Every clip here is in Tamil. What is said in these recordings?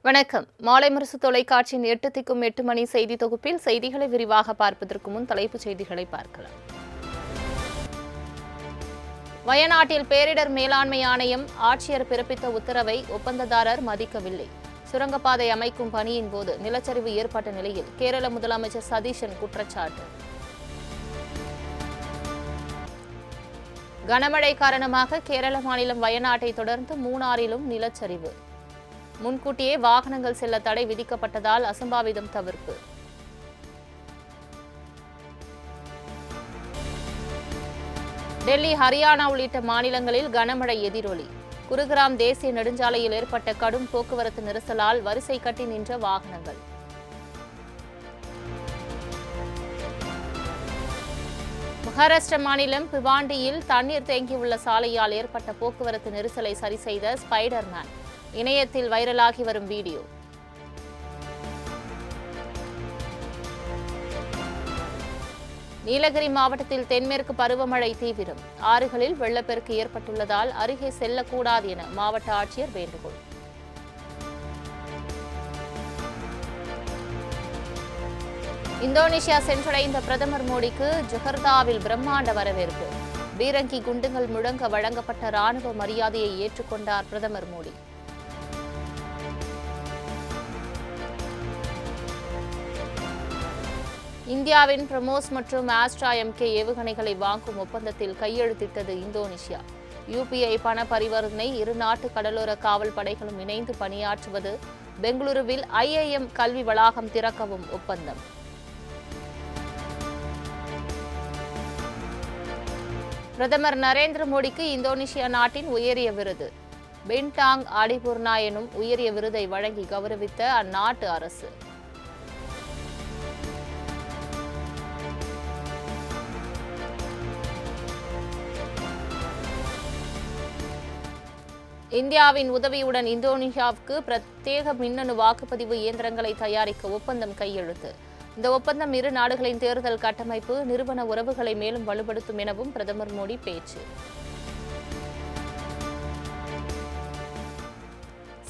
வணக்கம். மாலை முரசு தொலைக்காட்சியின் 8 திக்கும் 8 மணி செய்தி தொகுப்பில் செய்திகளை விரிவாக பார்ப்பதற்கு முன் தலைப்புச் செய்திகளை பார்க்கலாம். வயநாட்டில் பேரிடர் மேலாண்மை ஆணையம் ஆட்சியர் பிறப்பித்த உத்தரவை ஒப்பந்ததாரர் மதிக்கவில்லை. சுரங்கப்பாதை அமைக்கும் பணியின் போது நிலச்சரிவு ஏற்பட்ட நிலையில் கேரள முதலமைச்சர் சதீஷன் குற்றச்சாட்டு. கனமழை காரணமாக கேரள மாநிலம் வயநாட்டை தொடர்ந்து மூணாறிலும் நிலச்சரிவு. முன்கூட்டியே வாகனங்கள் செல்ல தடை விதிக்கப்பட்டதால் அசம்பாவிதம் தவிர்ப்பு. டெல்லி, ஹரியானா உள்ளிட்ட மாநிலங்களில் கனமழை எதிரொலி. குருகிராம் தேசிய நெடுஞ்சாலையில் ஏற்பட்ட கடும் போக்குவரத்து நெரிசலால் வரிசை கட்டி நின்ற வாகனங்கள். மகாராஷ்டிர மாநிலம் பிவாண்டியில் தண்ணீர் தேங்கியுள்ள சாலையால் ஏற்பட்ட போக்குவரத்து நெரிசலை சரி செய்த ஸ்பைடர்மேன். இணையத்தில் வைரலாகி வரும் வீடியோ. நீலகிரி மாவட்டத்தில் தென்மேற்கு பருவமழை தீவிரம். ஆறுகளில் வெள்ளப்பெருக்கு ஏற்பட்டுள்ளதால் அருகே செல்லக்கூடாது என மாவட்ட ஆட்சியர் வேண்டுகோள். இந்தோனேஷியா சென்றடைந்த பிரதமர் மோடிக்கு ஜகர்தாவில் பிரம்மாண்ட வரவேற்பு. பீரங்கி குண்டுகள் முழங்க வழங்கப்பட்ட ராணுவ மரியாதையை ஏற்றுக்கொண்டார் பிரதமர் மோடி. இந்தியாவின் பிரமோஸ் மற்றும் ஆஸ்ட்ரா எம்கே ஏவுகணைகளை வாங்கும் ஒப்பந்தத்தில் கையெழுத்திட்டது இந்தோனேஷியா. யுபிஐ பண பரிவர்த்தனை, இரு நாட்டு கடலோர காவல் படைகளும் இணைந்து பணியாற்றுவது. பெங்களூருவில் ஐஐஎம் கல்வி வளாகம் திறக்கவும் ஒப்பந்தம். பிரதமர் நரேந்திர மோடிக்கு இந்தோனேஷியா நாட்டின் உயரிய விருது. பின்டாங் அடிபூர்ணா எனும் உயரிய விருதை வழங்கி கௌரவித்த அந்நாட்டு அரசு. இந்தியாவின் உதவியுடன் இந்தோனேஷியாவுக்கு பிரத்யேக மின்னணு வாக்குப்பதிவு இயந்திரங்களை தயாரிக்க ஒப்பந்தம் கையெழுத்து. இந்த ஒப்பந்தம் இரு நாடுகளின் தேர்தல் கட்டமைப்பு, நிறுவன உறவுகளை மேலும் வலுப்படுத்தும் எனவும் பிரதமர் மோடி பேச்சு.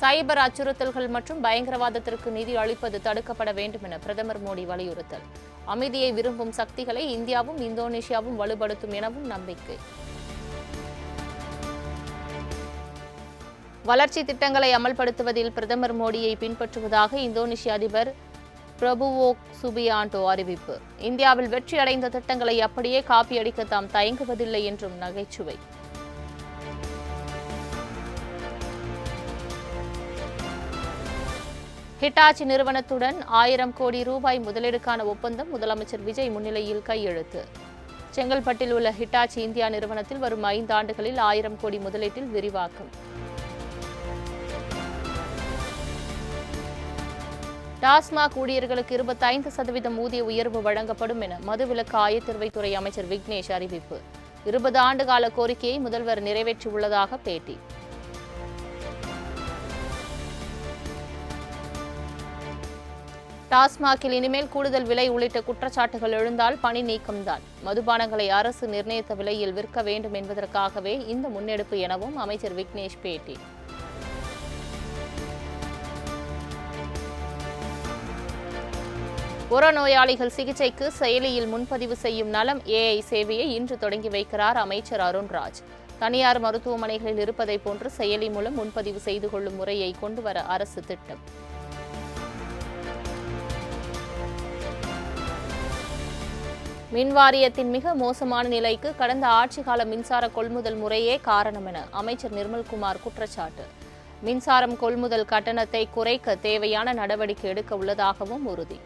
சைபர் அச்சுறுத்தல்கள் மற்றும் பயங்கரவாதத்திற்கு நிதி அளிப்பது தடுக்கப்பட வேண்டும் என பிரதமர் மோடி வலியுறுத்தல். அமைதியை விரும்பும் சக்திகளை இந்தியாவும் இந்தோனேஷியாவும் வலுப்படுத்தும் எனவும் நம்பிக்கை. வளர்ச்சி திட்டங்களை அமல்படுத்துவதில் பிரதமர் மோடியை பின்பற்றுவதாக இந்தோனேஷிய அதிபர் பிரபுவோ சுபியாண்டோ அறிவிப்பு. இந்தியாவில் வெற்றி அடைந்த திட்டங்களை அப்படியே காப்பியடிக்க தாம் தயங்குவதில்லை என்றும் நகைச்சுவை. ஹிட்டாச்சி நிறுவனத்துடன் 1000 கோடி ரூபாய் முதலீடுக்கான ஒப்பந்தம் முதலமைச்சர் விஜய் முன்னிலையில் கையெழுத்து. செங்கல்பட்டில் உள்ள ஹிட்டாச்சி இந்தியா நிறுவனத்தில் வரும் 5 ஆண்டுகளில் 1000 கோடி முதலீட்டில் விரிவாக்கம். டாஸ்மாக் ஊழியர்களுக்கு 25% ஊதிய உயர்வு வழங்கப்படும் என மதுவிலக்கு ஆயத்தீர்வைத்துறை அமைச்சர் விக்னேஷ் அறிவிப்பு. 20 ஆண்டுகால கோரிக்கையை முதல்வர் நிறைவேற்றியுள்ளதாக பேட்டி. டாஸ்மாகில் இனிமேல் கூடுதல் விலை உள்ளிட்ட குற்றச்சாட்டுகள் எழுந்தால் பணி நீக்கம்தான். மதுபானங்களை அரசு நிர்ணயித்த விலையில் விற்க வேண்டும் என்பதற்காகவே இந்த முன்னெடுப்பு எனவும் அமைச்சர் விக்னேஷ் பேட்டி. புறநோயாளிகள் சிகிச்சைக்கு செயலியில் முன்பதிவு செய்யும் நலம் ஏஐ சேவையை இன்று தொடங்கி வைக்கிறார் அமைச்சர் அருண்ராஜ். தனியார் மருத்துவமனைகளில் இருப்பதை போன்று செயலி மூலம் முன்பதிவு செய்து கொள்ளும் முறையை கொண்டுவர அரசு திட்டம். மின்வாரியத்தின் மிக மோசமான நிலைக்கு கடந்த ஆட்சிகால மின்சார கொள்முதல் முறையே காரணம் என அமைச்சர் நிர்மல்குமார் குற்றச்சாட்டு. மின்சாரம் கொள்முதல் கட்டணத்தை குறைக்க தேவையான நடவடிக்கை எடுக்க உள்ளதாகவும் உறுதி.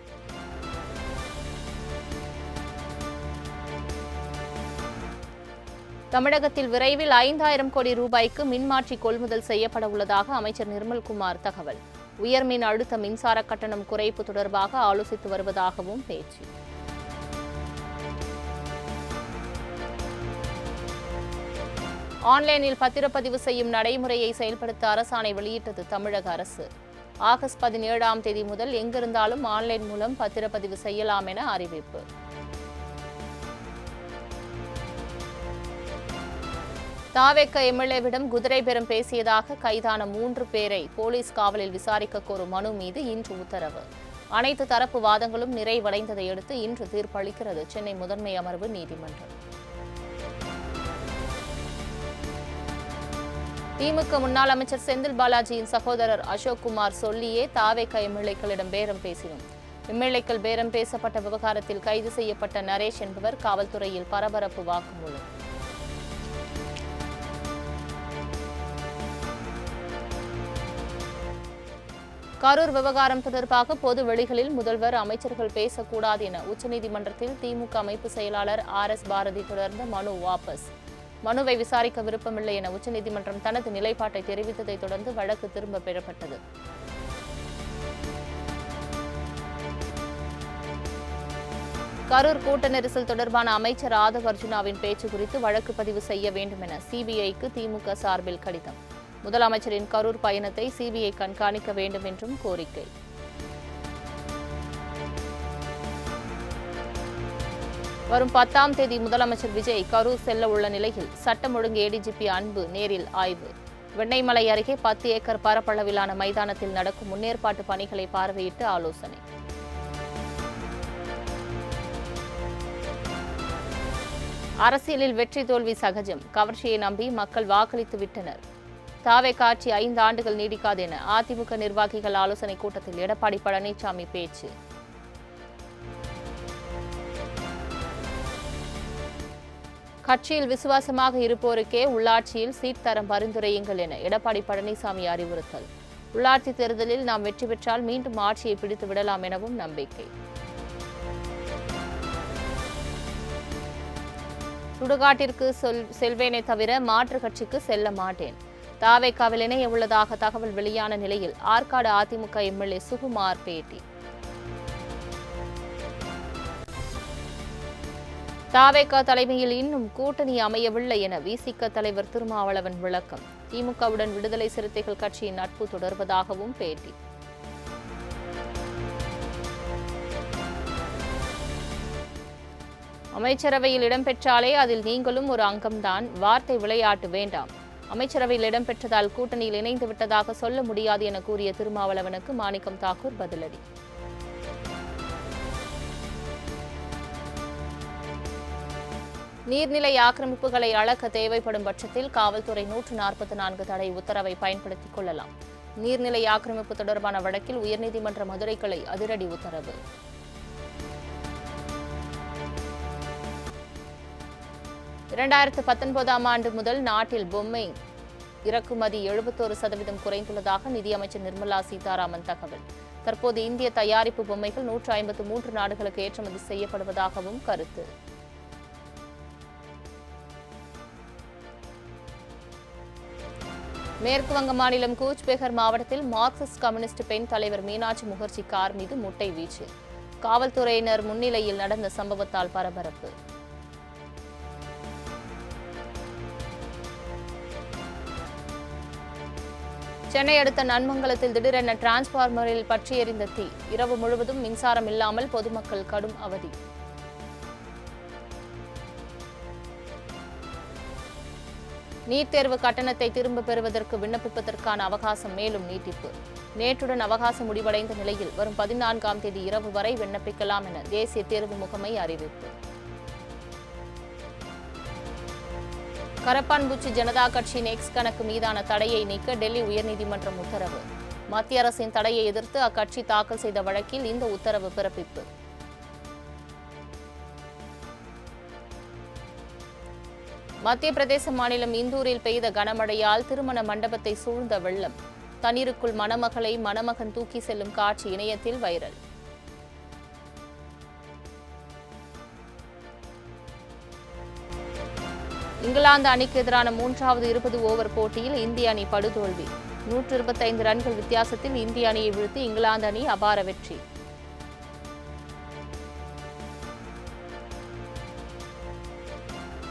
தமிழகத்தில் விரைவில் 5000 கோடி ரூபாய்க்கு மின்மாற்றி கொள்முதல் செய்யப்பட உள்ளதாக அமைச்சர் நிர்மல்குமார் தகவல். உயர்மின் அழுத்த மின்சார கட்டணம் குறைப்பு தொடர்பாக ஆலோசித்து வருவதாகவும் பேச்சு. ஆன்லைனில் பத்திரப்பதிவு செய்யும் நடைமுறையை செயல்படுத்த அரசாணை வெளியிட்டது தமிழக அரசு. ஆகஸ்ட் 17ஆம் தேதி முதல் எங்கிருந்தாலும் ஆன்லைன் மூலம் பத்திரப்பதிவு செய்யலாம் என அறிவிப்பு. தாவேக எம்எல்ஏவிடம் குதிரை பேரம் பேசியதாக கைதான 3 பேரை போலீஸ் காவலில் விசாரிக்க கோரும் மனு மீது இன்று உத்தரவு. அனைத்து தரப்பு வாதங்களும் நிறைவடைந்ததை அடுத்து இன்று தீர்ப்பளிக்கிறது சென்னை முதன்மை அமர்வு நீதிமன்றம். திமுக முன்னாள் அமைச்சர் செந்தில் பாலாஜியின் சகோதரர் அசோக் குமார் சொல்லியே தாவேக எம்எல்ஏக்களிடம் பேரம் பேசினோம். எம்எல்ஏக்கள் பேரம் பேசப்பட்ட விவகாரத்தில் கைது செய்யப்பட்ட நரேஷ் என்பவர் காவல்துறையில் பரபரப்பு வாக்குமூலம். கரூர் விவகாரம் தொடர்பாக பொது வெளிகளில் முதல்வர், அமைச்சர்கள் பேசக்கூடாது என உச்சநீதிமன்றத்தில் திமுக அமைப்பு செயலாளர் RS பாரதி தொடர்ந்த மனு வாபஸ். மனுவை விசாரிக்க விருப்பமில்லை என உச்சநீதிமன்றம் தனது நிலைப்பாட்டை தெரிவித்ததை தொடர்ந்து வழக்கு திரும்ப பெறப்பட்டது. கரூர் கூட்ட நெரிசல் தொடர்பான அமைச்சர் ஆதவ் அர்ஜுனாவின் பேச்சு குறித்து வழக்கு பதிவு செய்ய வேண்டும் என சிபிஐக்கு திமுக சார்பில் கடிதம். முதலமைச்சரின் கரூர் பயணத்தை சிபிஐ கண்காணிக்க வேண்டும் என்றும் கோரிக்கை. வரும் 10ஆம் தேதி முதலமைச்சர் விஜய் கரூர் செல்ல உள்ள நிலையில் சட்டம் ஒழுங்கு ADGP அன்பு நேரில் ஆய்வு. வெண்ணெய்மலை அருகே 10 ஏக்கர் பரப்பளவிலான மைதானத்தில் நடக்கும் முன்னேற்பாட்டு பணிகளை பார்வையிட்டு ஆலோசனை. அரசியலில் வெற்றி தோல்வி சகஜம், கவர்ச்சியை நம்பி மக்கள் வாக்களித்து விட்டனர். தாவேக ஆட்சி 5 ஆண்டுகள் நீடிக்காது என அதிமுக நிர்வாகிகள் ஆலோசனை கூட்டத்தில் எடப்பாடி பழனிசாமி பேச்சு. கட்சியில் விசுவாசமாக இருப்போருக்கே உள்ளாட்சியில் சீட் தரம் பரிந்துரையுங்கள் என எடப்பாடி பழனிசாமி அறிவுறுத்தல். உள்ளாட்சி தேர்தலில் நாம் வெற்றி பெற்றால் மீண்டும் ஆட்சியை பிடித்து விடலாம் எனவும் நம்பிக்கை. சுடுகாட்டிற்கு செல்வேனே தவிர மாற்று கட்சிக்கு செல்ல மாட்டேன். தாவேகாவில் இணைய உள்ளதாக தகவல் வெளியான நிலையில் ஆற்காடு அதிமுக எம்எல்ஏ சுகுமார் பேட்டி. தாவேகா தலைமையில் இன்னும் கூட்டணி அமையவில்லை என விசிக தலைவர் திருமாவளவன் விளக்கம். திமுகவுடன் விடுதலை சிறுத்தைகள் கட்சியின் நட்பு தொடர்வதாகவும் பேட்டி. அமைச்சரவையில் இடம்பெற்றாலே அதில் நீங்களும் ஒரு அங்கம்தான், வார்த்தை விளையாட்டு வேண்டாம். அமைச்சரவையில் இடம்பெற்றதால் கூட்டணியில் இணைந்து விட்டதாக சொல்ல முடியாது என கூறிய திருமாவளவனுக்கு மாணிக்கம் தாக்கூர் பதிலடி. நீர்நிலை ஆக்கிரமிப்புகளை அளக்க தேவைப்படும் பட்சத்தில் காவல்துறை 144 தடை உத்தரவை பயன்படுத்திக் கொள்ளலாம். நீர்நிலை ஆக்கிரமிப்பு தொடர்பான வழக்கில் உயர்நீதிமன்ற மதுரை கிளை அதிரடி உத்தரவு. இரண்டாயிரத்து 19ஆம் ஆண்டு முதல் நாட்டில் பொம்மை இறக்குமதி 71% குறைந்துள்ளதாக நிதியமைச்சர் நிர்மலா சீதாராமன் தகவல். தற்போது இந்திய தயாரிப்பு பொம்மைகள் 153 நாடுகளுக்கு ஏற்றுமதி செய்யப்படுவதாகவும் கருத்து. மேற்கு வங்க மாநிலம் கூச்பெஹர் மாவட்டத்தில் மார்க்சிஸ்ட் கம்யூனிஸ்ட் பெண் தலைவர் மீனாட்சி முகர்ஜி கார் மீது முட்டை வீச்சு. காவல்துறையினர் முன்னிலையில் நடந்த சம்பவத்தால் பரபரப்பு. சென்னை அடுத்த நன்மங்கலத்தில் திடீரென டிரான்ஸ்பார்மரில் பற்றி எரிந்த தீ. இரவு முழுவதும் மின்சாரம் இல்லாமல் பொதுமக்கள் கடும் அவதி. நீட் தேர்வு கட்டணத்தை திரும்ப பெறுவதற்கு விண்ணப்பிப்பதற்கான அவகாசம் மேலும் நீட்டிப்பு. நேற்றுடன் அவகாசம் முடிவடைந்த நிலையில் வரும் 14ஆம் தேதி இரவு வரை விண்ணப்பிக்கலாம் என தேசிய தேர்வு முகமை அறிவிப்பு. கரப்பான்பூச்சி ஜனதா கட்சியின் எக்ஸ் கணக்கு மீதான தடையை நீக்க டெல்லி உயர்நீதிமன்றம் உத்தரவு. மத்திய அரசின் தடையை எதிர்த்து அக்கட்சி தாக்கல் செய்த வழக்கில் இந்த உத்தரவு பிறப்பிப்பு. மத்திய பிரதேச மாநிலம் இந்தூரில் பெய்த கனமழையால் திருமண மண்டபத்தை சூழ்ந்த வெள்ளம். தண்ணீருக்குள் மணமகளை மணமகன் தூக்கி செல்லும் காட்சி இணையத்தில் வைரல். இங்கிலாந்து அணிக்கு எதிரான 3வது 20 ஓவர் போட்டியில் இந்திய அணி படுதோல்வி. 125 ரன்கள் வித்தியாசத்தில் இந்திய அணியை வீழ்த்தி இங்கிலாந்து அணி அபார வெற்றி.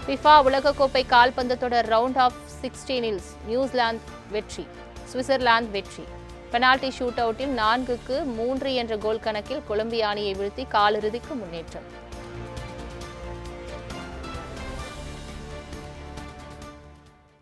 ஃபிஃபா உலகக்கோப்பை கால்பந்து தொடர் ரவுண்ட் ஆஃப் 16இல் நியூசிலாந்து வெற்றி, சுவிட்சர்லாந்து வெற்றி. பெனால்டி ஷூட் அவுட்டில் 4-3 என்ற கோல் கணக்கில் கொலம்பியா அணியை வீழ்த்தி காலிறுதிக்கு முன்னேற்றம்.